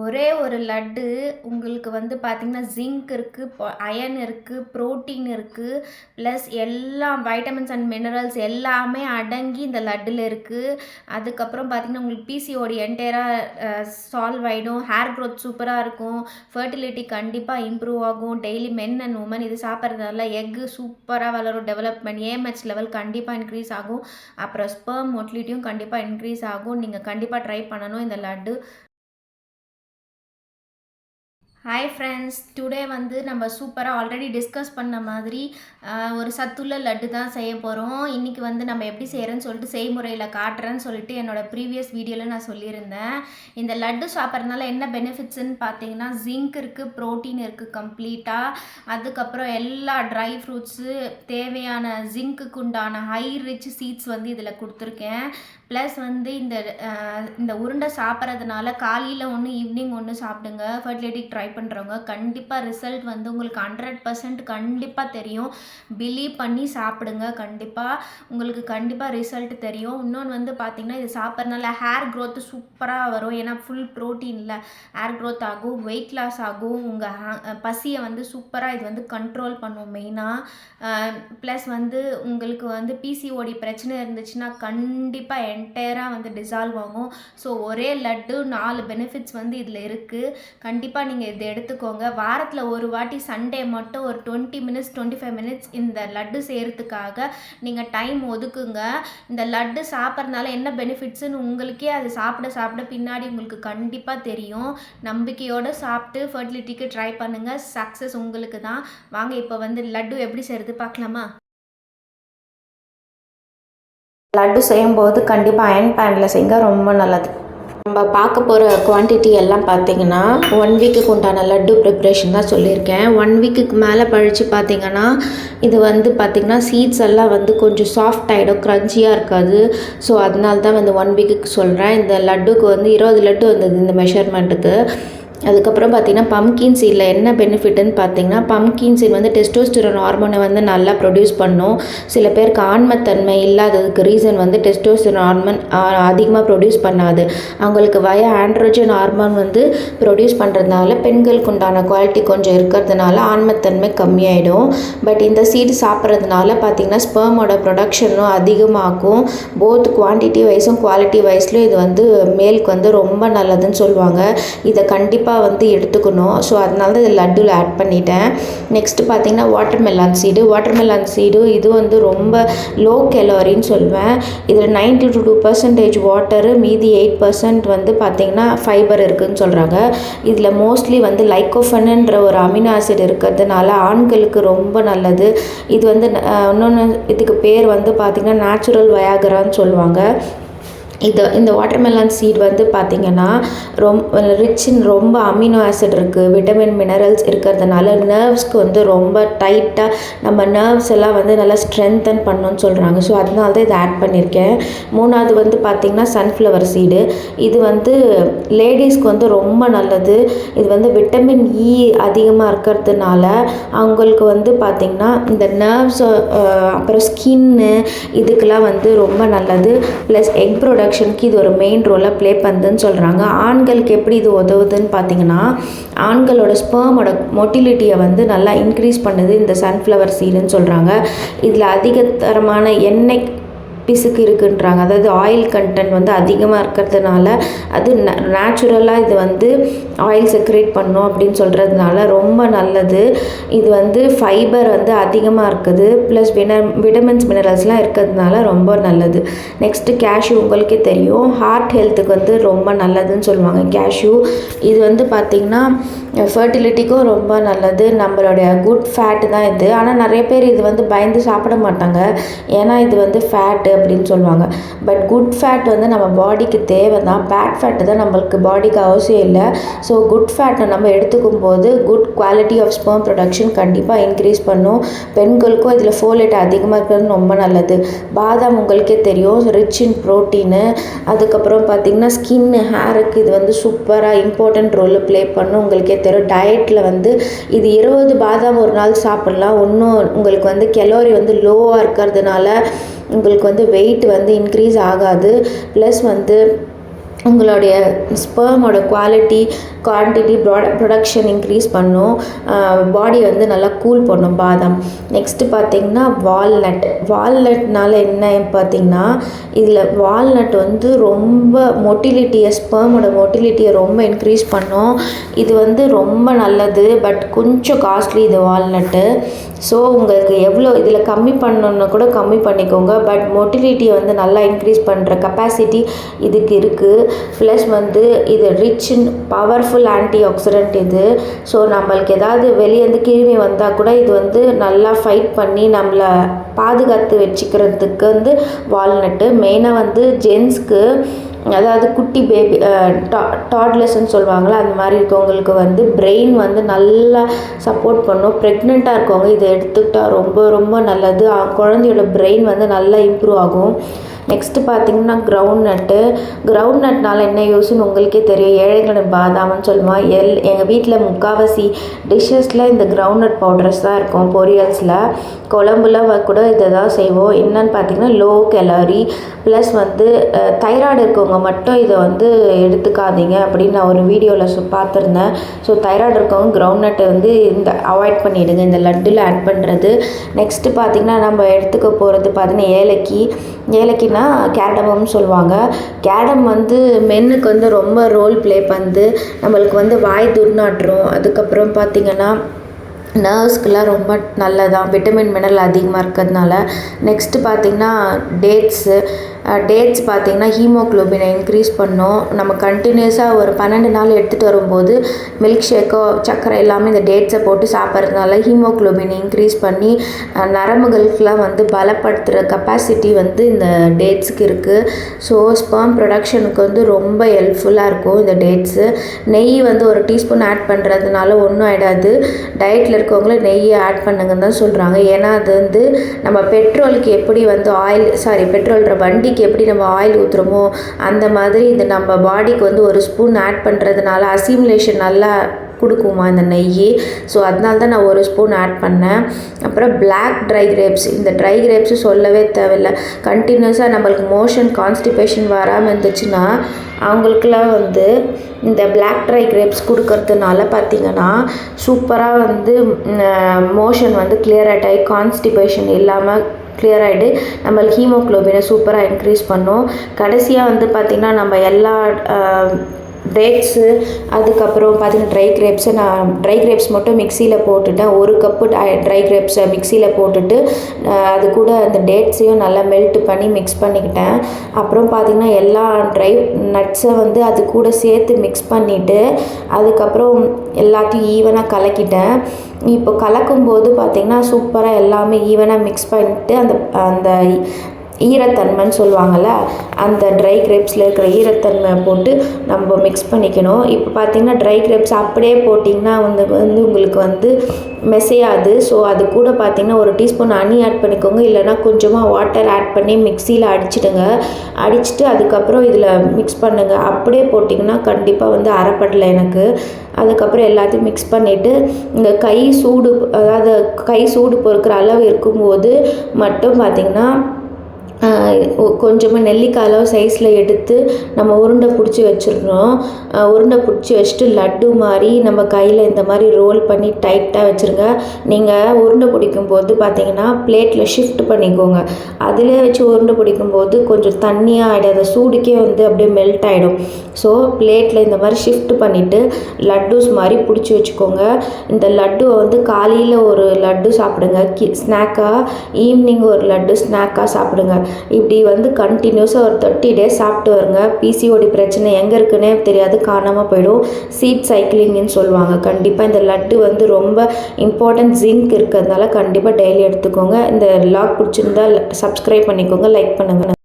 ஒரே ஒரு லட்டு உங்களுக்கு வந்து பார்த்தீங்கன்னா, ஜிங்க் இருக்கு, அயர்ன் இருக்கு, புரோட்டீன் இருக்கு, ப்ளஸ் எல்லா வைட்டமின்ஸ் அண்ட் மினரல்ஸ் எல்லாமே அடங்கி இந்த லட்டுல இருக்கு. அதுக்கப்புறம் பார்த்தீங்கன்னா, உங்களுக்கு பிசிஓடி என்டையரா சால்வ் ஆயிடும். ஹேர் குரோத் சூப்பரா இருக்கும். ஃபெர்டிலிட்டி கண்டிப்பா இம்ப்ரூவ் ஆகும். டெய்லி மென் அண்ட் வுமன் இது சாப்பிட்றதுனால எக்கு சூப்பரா வளரும். டெவலப்மெண்ட் ஏஎம்ஹெச் லெவல் கண்டிப்பா இன்க்ரீஸ் ஆகும். அப்புறம் ஸ்பெர்ம் மொட்டிலிட்டியும் கண்டிப்பா இன்க்ரீஸ் ஆகும். நீங்க கண்டிப்பா ட்ரை பண்ணணும் இந்த லட்டு. ஹாய் ஃப்ரெண்ட்ஸ், டுடே வந்து நம்ம சூப்பராக ஆல்ரெடி டிஸ்கஸ் பண்ண மாதிரி ஒரு சத்துள்ள லட்டு தான் செய்ய போகிறோம். இன்றைக்கி வந்து நம்ம எப்படி செய்கிறேன்னு சொல்லிட்டு செய்முறையில் காட்டுறேன்னு சொல்லிட்டு என்னோடய ப்ரீவியஸ் வீடியோவில் நான் சொல்லியிருந்தேன். இந்த லட்டு சாப்பிட்றதுனால என்ன பெனிஃபிட்ஸ்ன்னு பார்த்தீங்கன்னா, ஜிங்க் இருக்குது, ப்ரோட்டீன் இருக்குது கம்ப்ளீட்டாக. அதுக்கப்புறம் எல்லா ட்ரை ஃப்ரூட்ஸு தேவையான ஜிங்க்குக்கு உண்டான ஹை ரிச் சீட்ஸ் வந்து இதில் கொடுத்துருக்கேன். ப்ளஸ் வந்து இந்த உருண்டை சாப்பிட்றதுனால காலையில் ஒன்று ஈவினிங் ஒன்று சாப்பிடுங்க. ஃபர்டிலிட்டி ட்ரை பண்ணுறவங்க கண்டிப்பாக ரிசல்ட் வந்து உங்களுக்கு 100% கண்டிப்பாக தெரியும். பிலீவ் பண்ணி சாப்பிடுங்க. கண்டிப்பாக உங்களுக்கு கண்டிப்பாக ரிசல்ட் தெரியும். இன்னொன்று வந்து பார்த்திங்கன்னா, இது சாப்பிட்றதுனால ஹேர் க்ரோத்து சூப்பராக வரும். ஏன்னா ஃபுல் ப்ரோட்டீனில் ஹேர் க்ரோத் ஆகும், வெயிட் லாஸ் ஆகும். உங்கள் பசியை வந்து சூப்பராக இது வந்து கண்ட்ரோல் பண்ணும் மெயினாக. ப்ளஸ் வந்து உங்களுக்கு வந்து பிசிஓடி பிரச்சனை இருந்துச்சுன்னா கண்டிப்பாக என்டையராக வந்து டிசால்வ் ஆகும். ஸோ ஒரே லட்டு 4 பெனிஃபிட்ஸ் வந்து இதில் இருக்குது. கண்டிப்பாக நீங்கள் இதை எடுத்துக்கோங்க. வாரத்தில் ஒரு வாட்டி சண்டே மட்டும் ஒரு 20 மினிட்ஸ் 25 மினிட்ஸ் இந்த லட்டு செய்கிறதுக்காக நீங்கள் டைம் ஒதுக்குங்க. இந்த லட்டு சாப்பிட்றதுனால என்ன பெனிஃபிட்ஸுன்னு உங்களுக்கே அது சாப்பிட சாப்பிட பின்னாடி உங்களுக்கு கண்டிப்பாக தெரியும். நம்பிக்கையோடு சாப்பிட்டு ஃபர்டிலிட்டிக்கு ட்ரை பண்ணுங்கள். சக்ஸஸ் உங்களுக்கு தான். வாங்க இப்போ வந்து லட்டு எப்படி செய்கிறது பார்க்கலாமா? லட்டு செய்யும்போது கண்டிப்பாக அயர்ன் பேனில் செய்யுங்க, ரொம்ப நல்லது. நம்ம பார்க்க போகிற குவான்டிட்டி எல்லாம் பார்த்திங்கன்னா 1 வீக்குக்கு உண்டான லட்டு ப்ரிப்ரேஷன் தான் சொல்லியிருக்கேன். 1 வீக்குக்கு மேலே பழித்து பார்த்திங்கன்னா இது வந்து பார்த்திங்கன்னா சீட்ஸ் எல்லாம் வந்து கொஞ்சம் சாஃப்ட் ஆகிடும், க்ரன்ச்சியாக இருக்காது. ஸோ அதனால தான் வந்து 1 வீக்குக்கு சொல்கிறேன். இந்த லட்டுக்கு வந்து 20 லட்டு வந்தது இந்த மெஷர்மெண்ட்டுக்கு. அதுக்கப்புறம் பார்த்திங்கன்னா பம்கின் சீடில் என்ன பெனிஃபிட்டுன்னு பார்த்திங்கன்னா, பம்கின் சீட் வந்து டெஸ்டோஸ்டிரோன் ஹார்மோனை வந்து நல்லா ப்ரொடியூஸ் பண்ணும். சில பேருக்கு ஆண்மைத்தன்மை இல்லாததுக்கு ரீசன் வந்து டெஸ்டோஸ்டிரோன் ஹார்மோன் அதிகமாக ப்ரொடியூஸ் பண்ணாது. அவங்களுக்கு ஆண்ட்ரோஜன் ஹார்மோன் வந்து ப்ரொடியூஸ் பண்ணுறதுனால பெண்களுக்கு உண்டான குவாலிட்டி கொஞ்சம் இருக்கிறதுனால ஆண்மைத்தன்மை கம்மியாயிடும். பட் இந்த சீடு சாப்பிட்றதுனால பார்த்திங்கன்னா ஸ்பெர்மோட ப்ரொடக்ஷனும் அதிகமாகும். போத் குவான்டிட்டி வைஸும் குவாலிட்டி வைஸ்லையும் இது வந்து மேலுக்கு வந்து ரொம்ப நல்லதுன்னு சொல்லுவாங்க. இதை கண்டிப்பாக வந்து எடுத்துக்கணும். ஸோ அதனால தான் இது லட்டில் ஆட் பண்ணிட்டேன். நெக்ஸ்ட்டு பார்த்திங்கன்னா வாட்டர்மெலான் சீடு இது வந்து ரொம்ப லோ கேலரின்னு சொல்லுவேன். இதில் 92% வாட்டரு, மீதி 8% வந்து பார்த்திங்கன்னா ஃபைபர் இருக்குதுன்னு சொல்கிறாங்க. இதில் மோஸ்ட்லி வந்து லைக்கோஃபனுன்ற ஒரு அமினோ ஆசிட் இருக்கிறதுனால ஆண்களுக்கு ரொம்ப நல்லது. இது வந்து இன்னொன்று இதுக்கு பேர் வந்து பார்த்திங்கன்னா நேச்சுரல் வயாகரான்னு சொல்லுவாங்க. இந்த வாட்டர்மெலான் சீட் வந்து பார்த்திங்கன்னா ரொம்ப அமினோ ஆசிட் இருக்குது, விட்டமின் மினரல்ஸ் இருக்கிறதுனால நர்வ்ஸ்க்கு வந்து ரொம்ப டைட்டாக நம்ம நர்வ்ஸ் எல்லாம் வந்து நல்லா ஸ்ட்ரென்தன் பண்ணணும்னு சொல்கிறாங்க. ஸோ அதனால தான் இதை ஆட் பண்ணியிருக்கேன். 3வது வந்து பார்த்திங்கன்னா சன்ஃப்ளவர் சீடு. இது வந்து லேடிஸ்க்கு வந்து ரொம்ப நல்லது. இது வந்து விட்டமின் இ அதிகமாக இருக்கிறதுனால அவங்களுக்கு வந்து பார்த்திங்கன்னா இந்த நர்வ்ஸ் அப்புறம் ஸ்கின்னு இதுக்கெல்லாம் வந்து ரொம்ப நல்லது. ப்ளஸ் எக் ப்ரொடக்ஷனுக்கு இது ஒரு மெயின் ரோலாக ப்ளே பண்ணுதுன்னு சொல்கிறாங்க. ஆண்களுக்கு எப்படி இது உதவுதுன்னு பார்த்தீங்கன்னா, ஆண்களோட ஸ்பெர்மோட மொட்டிலிட்டியை வந்து நல்லா இன்க்ரீஸ் பண்ணுது இந்த சன்ஃப்ளவர் சீடுன்னு சொல்கிறாங்க. இதில் அதிகத்தரமான எண்ணெய் பிசுக்கு இருக்குன்றாங்க. அதாவது ஆயில் கண்டென்ட் வந்து அதிகமாக இருக்கிறதுனால அது நேச்சுரலாக இது வந்து ஆயில் செக்ரேட் பண்ணும் அப்படின்னு சொல்கிறதுனால ரொம்ப நல்லது. இது வந்து ஃபைபர் வந்து அதிகமாக இருக்குது, ப்ளஸ் விட்டமின்ஸ் மினரல்ஸ்லாம் இருக்கிறதுனால ரொம்ப நல்லது. நெக்ஸ்ட்டு கேஷ்யூ உங்களுக்கே தெரியும், ஹார்ட் ஹெல்த்துக்கு வந்து ரொம்ப நல்லதுன்னு சொல்லுவாங்க கேஷ்யூ. இது வந்து பார்த்திங்கன்னா ஃபர்டிலிட்டிக்கும் ரொம்ப நல்லது. நம்மளுடைய குட் ஃபேட்டு தான் இது. ஆனால் நிறைய பேர் இது வந்து பயந்து சாப்பிட மாட்டாங்க, ஏன்னா இது வந்து ஃபேட்டு அப்படின்னு சொல்லுவாங்க. பட் குட் ஃபேட் வந்து நம்ம பாடிக்கு தேவை தான். பேட் ஃபேட்டு தான் நம்மளுக்கு பாடிக்கு அவசியம் இல்லை. ஸோ குட் ஃபேட்டை நம்ம எடுத்துக்கும் போது good quality of sperm production கண்டிப்பாக இன்க்ரீஸ் பண்ணும். பெண்களுக்கும் இதில் ஃபோலேட் அதிகமாக இருக்கிறது ரொம்ப நல்லது. பாதாம் உங்களுக்கே தெரியும், ரிச் இன் ப்ரோட்டீனு. அதுக்கப்புறம் பார்த்திங்கன்னா ஸ்கின்னு, ஹேருக்கு இது வந்து சூப்பராக இம்பார்ட்டண்ட் ரோல் ப்ளே பண்ணும். உங்களுக்கே தெரியும், டயட்டில் வந்து இது 20 பாதாம் ஒரு நாள் சாப்பிட்லாம். ஒன்றும் உங்களுக்கு வந்து கெலோரி வந்து லோவாக இருக்கிறதுனால உங்களுக்கு வந்து வெயிட் வந்து இன்க்ரீஸ் ஆகாது. ப்ளஸ் வந்து உங்களுடைய ஸ்பெர்மோட குவான்டிட்டி ப்ரொடக்ஷன் இன்க்ரீஸ் பண்ணும். பாடி வந்து நல்லா கூல் பண்ணும் பாதாம். நெக்ஸ்ட்டு பார்த்திங்கன்னா வால்நட்னால என்ன பார்த்திங்கன்னா, இதில் வால்நட் வந்து ரொம்ப ஸ்பெர்மோட மொட்டிலிட்டியை ரொம்ப இன்க்ரீஸ் பண்ணும். இது வந்து ரொம்ப நல்லது, பட் கொஞ்சம் காஸ்ட்லி இது வால்நட்டு. ஸோ உங்களுக்கு எவ்வளோ இதில் கம்மி பண்ணணுன்னு கூட கம்மி பண்ணிக்கோங்க. பட் மொட்டிலிட்டியை வந்து நல்லா இன்க்ரீஸ் பண்ணுற கெப்பாசிட்டி இதுக்கு இருக்குது. ப்ளஸ் வந்து இது rich in powerful anti accident இது. ஸோ நம்மளுக்கு ஏதாவது வெளியேருந்து கிருமி வந்தால் கூட இது வந்து நல்லா ஃபைட் பண்ணி நம்மளை பாதுகாத்து வச்சுக்கிறதுக்கு வந்து வால்நட்டு. மெயினாக வந்து ஜென்ஸ்க்கு, அதாவது குட்டி பேபி டாட்லர்ஸ்ன்னு சொல்லுவாங்களா, அந்த மாதிரி இருக்கவங்களுக்கு வந்து பிரெயின் வந்து நல்லா சப்போர்ட் பண்ணும். ப்ரெக்னெண்ட்டாக இருக்கவங்க இதை எடுத்துக்கிட்டால் ரொம்ப ரொம்ப நல்லது. குழந்தையோட பிரெயின் வந்து நல்லா இம்ப்ரூவ் ஆகும். நெக்ஸ்ட்டு பார்த்திங்கன்னா கிரவுண்ட்நட்னால என்ன யூஸ்ன்னு உங்களுக்கே தெரியும். ஏழைகளின் பாதாம்னு சொல்லுவோம். எங்கள் வீட்டில் முக்கால்வாசி டிஷ்ஷஸில் இந்த கிரவுண்ட்நட் பவுடர்ஸ் தான் இருக்கும். பொரியல்ஸில், குழம்புல கூட இதை தான் செய்வோம். என்னன்னு பார்த்திங்கன்னா லோ கேலரி, ப்ளஸ் வந்து தைராய்டு இருக்கவங்க மட்டும் இதை வந்து எடுத்துக்காதீங்க அப்படின்னு நான் ஒரு வீடியோவில் பார்த்துருந்தேன். ஸோ தைராய்டு இருக்கவங்க கிரவுண்ட்நட்டை வந்து அவாய்ட் பண்ணிவிடுங்க இந்த லட்டில் ஆட் பண்ணுறது. நெக்ஸ்ட்டு பார்த்திங்கன்னா நம்ம எடுத்துக்க போகிறது பார்த்திங்கன்னா ஏலக்கினா கேடமம்னு சொல்லுவாங்க. கேடம் வந்து மென்னுக்கு வந்து ரொம்ப ரோல் ப்ளே பண்ணுது. நம்மளுக்கு வந்து வாய் துர்நாற்றம், அதுக்கப்புறம் பார்த்திங்கன்னா நர்வ்ஸ்க்கெலாம் ரொம்ப நல்லதான், விட்டமின் மினரல் அதிகமாக இருக்கிறதுனால. நெக்ஸ்ட்டு பார்த்திங்கன்னா டேட்ஸ் பார்த்திங்கன்னா ஹீமோக்ளோபினை இன்க்ரீஸ் பண்ணும். நம்ம கண்டினியூஸாக ஒரு 12 நாள் எடுத்துகிட்டு வரும்போது மில்க் ஷேக்கோ சர்க்கரை எல்லாமே இந்த டேட்ஸை போட்டு சாப்பிட்றதுனால ஹீமோக்ளோபினை இன்க்ரீஸ் பண்ணி நரம்புகளுக்கெலாம் வந்து பலப்படுத்துகிற கெப்பாசிட்டி வந்து இந்த டேட்ஸுக்கு இருக்குது. ஸோ ஸ்பெர்ம் ப்ரொடக்ஷனுக்கு வந்து ரொம்ப ஹெல்ப்ஃபுல்லாக இருக்கும் இந்த டேட்ஸு. நெய் வந்து ஒரு டீஸ்பூன் ஆட் பண்ணுறதுனால ஒன்றும் ஆகிடாது. டயட்டில் இருக்கவங்கள நெய்யை ஆட் பண்ணுங்கன்னு தான் சொல்கிறாங்க. ஏன்னா அது வந்து நம்ம பெட்ரோலுக்கு எப்படி வந்து பெட்ரோல்ற வண்டிக்கு எப்படி நம்ம ஆயில் ஊற்றுறோமோ அந்த மாதிரி இது நம்ம பாடிக்கு வந்து ஒரு ஸ்பூன் ஆட் பண்ணுறதுனால அசிமுலேஷன் நல்லா கொடுக்குமா இந்த நெய். ஸோ அதனால தான் நான் ஒரு ஸ்பூன் ஆட் பண்ணேன். அப்புறம் பிளாக் ட்ரை கிரேப்ஸ், இந்த ட்ரை கிரேப்ஸு சொல்லவே தேவையில்லை. கண்டினியூஸாக நம்மளுக்கு மோஷன் கான்ஸ்டிபேஷன் வராமல் இருந்துச்சுன்னா அவங்களுக்குலாம் வந்து இந்த பிளாக் ட்ரை கிரேப்ஸ் கொடுக்கறதுனால பார்த்திங்கன்னா சூப்பராக வந்து மோஷன் வந்து கிளியர் ஆகி கான்ஸ்டிபேஷன் இல்லாமல் கிளியர் ஆகிட்டு நம்மளுக்கு ஹீமோக்ளோபினை சூப்பராக இன்க்ரீஸ் பண்ணும். கடைசியாக வந்து பார்த்திங்கன்னா நம்ம எல்லா டேட்ஸு, அதுக்கப்புறம் பார்த்திங்கன்னா நான் ட்ரை கிரேப்ஸ் மட்டும் மிக்சியில் போட்டுட்டேன். 1 கப்பு ட்ரை கிரேப்ஸை மிக்சியில் போட்டுட்டு அது கூட அந்த டேட்ஸையும் நல்லா மெல்ட் பண்ணி மிக்ஸ் பண்ணிக்கிட்டேன். அப்புறம் பார்த்திங்கன்னா எல்லா ட்ரை நட்ஸை வந்து அது கூட சேர்த்து மிக்ஸ் பண்ணிவிட்டு அதுக்கப்புறம் எல்லாத்தையும் ஈவனாக கலக்கிட்டேன். இப்போ கலக்கும்போது பார்த்திங்கன்னா சூப்பராக எல்லாமே ஈவனாக மிக்ஸ் பண்ணிவிட்டு அந்த ஈரத்தன்மைன்னு சொல்லுவாங்கள்ல, அந்த ட்ரை கிரேப்ஸில் இருக்கிற ஈரத்தன்மை போட்டு நம்ம மிக்ஸ் பண்ணிக்கணும். இப்போ பார்த்திங்கன்னா ட்ரை கிரேப்ஸ் அப்படியே போட்டிங்கன்னா வந்து உங்களுக்கு வந்து மெசையாது. ஸோ அது கூட பார்த்திங்கன்னா 1 டீஸ்பூன் ஹனி ஆட் பண்ணிக்கோங்க. இல்லைனா கொஞ்சமாக வாட்டர் ஆட் பண்ணி மிக்சியில் அடிச்சுட்டு அதுக்கப்புறம் இதில் மிக்ஸ் பண்ணுங்கள். அப்படியே போட்டிங்கன்னா கண்டிப்பாக வந்து அரைப்படலை எனக்கு. அதுக்கப்புறம் எல்லாத்தையும் மிக்ஸ் பண்ணிவிட்டு இந்த கை சூடு பொறுக்கிற அளவு இருக்கும்போது மட்டும் பார்த்திங்கன்னா கொஞ்சமாக நெல்லிக்காய் அளவு சைஸில் எடுத்து நம்ம உருண்டை பிடிச்சி வச்சிடணும். உருண்டை பிடிச்சி வச்சுட்டு லட்டு மாதிரி நம்ம கையில் இந்த மாதிரி ரோல் பண்ணி டைட்டாக வச்சுருங்க. நீங்கள் உருண்டை பிடிக்கும்போது பார்த்திங்கன்னா பிளேட்டில் ஷிஃப்ட் பண்ணிக்கோங்க. அதிலே வச்சு உருண்டை பிடிக்கும்போது கொஞ்சம் தண்ணியாக ஆகிடும், அந்த சூடுக்கே வந்து அப்படியே மெல்ட் ஆகிடும். ஸோ பிளேட்டில் இந்த மாதிரி ஷிஃப்ட் பண்ணிவிட்டு லட்டூஸ் மாதிரி பிடிச்சி வச்சுக்கோங்க. இந்த லட்டுவை வந்து காலையில் ஒரு லட்டு சாப்பிடுங்க ஸ்நாக்காக, ஈவினிங் ஒரு லட்டு ஸ்நாக்காக சாப்பிடுங்க. இப்படி வந்து கண்டினியூஸாக ஒரு 30 days சாப்பிட்டு வருங்க. பிசிஓடி பிரச்சனை எங்கே இருக்குன்னே தெரியாது, காணாமல் போயிடும். சீட் சைக்கிளிங்னு சொல்லுவாங்க. கண்டிப்பாக இந்த லட்டு வந்து ரொம்ப இம்பார்ட்டன்ட், ஜிங்க் இருக்கிறதுனால கண்டிப்பாக டெய்லி எடுத்துக்கோங்க. இந்த வ்ளாக் பிடிச்சிருந்தா சப்ஸ்கிரைப் பண்ணிக்கோங்க, லைக் பண்ணுங்கள்.